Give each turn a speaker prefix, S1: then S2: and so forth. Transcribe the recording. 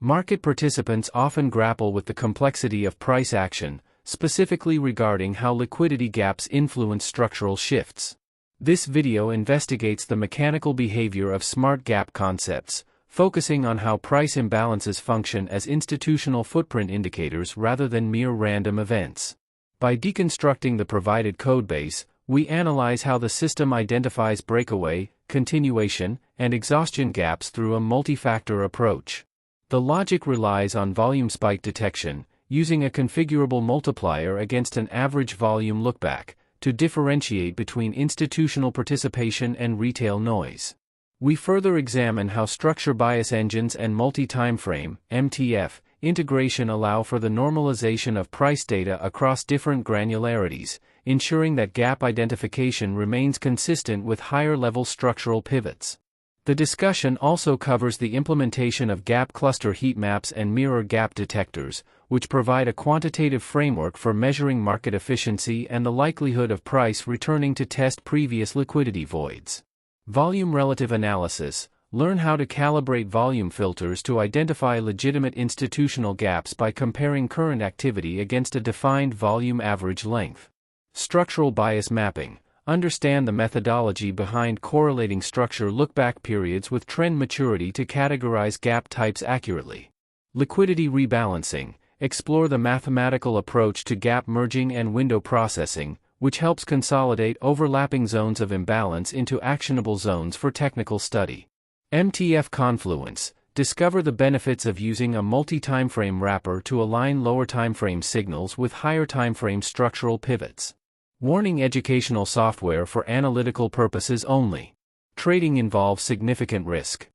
S1: Market participants often grapple with the complexity of price action, specifically regarding how liquidity gaps influence structural shifts. This video investigates the mechanical behavior of smart gap concepts, focusing on how price imbalances function as institutional footprint indicators rather than mere random events. By deconstructing the provided codebase, we analyze how the system identifies breakaway, continuation, and exhaustion gaps through a multi-factor approach. The logic relies on volume spike detection, using a configurable multiplier against an average volume lookback, to differentiate between institutional participation and retail noise. We further examine how structure bias engines and multi-timeframe (MTF) integration allow for the normalization of price data across different granularities, ensuring that gap identification remains consistent with higher-level structural pivots. The discussion also covers the implementation of gap cluster heat maps and mirror gap detectors, which provide a quantitative framework for measuring market efficiency and the likelihood of price returning to test previous liquidity voids. Volume relative analysis. Learn how to calibrate volume filters to identify legitimate institutional gaps by comparing current activity against a defined volume average length. Structural bias mapping. Understand the methodology behind correlating structure lookback periods with trend maturity to categorize gap types accurately. Liquidity rebalancing. Explore the mathematical approach to gap merging and window processing, which helps consolidate overlapping zones of imbalance into actionable zones for technical study. MTF confluence. Discover the benefits of using a multi-timeframe wrapper to align lower timeframe signals with higher timeframe structural pivots. Warning: educational software for analytical purposes only. Trading involves significant risk.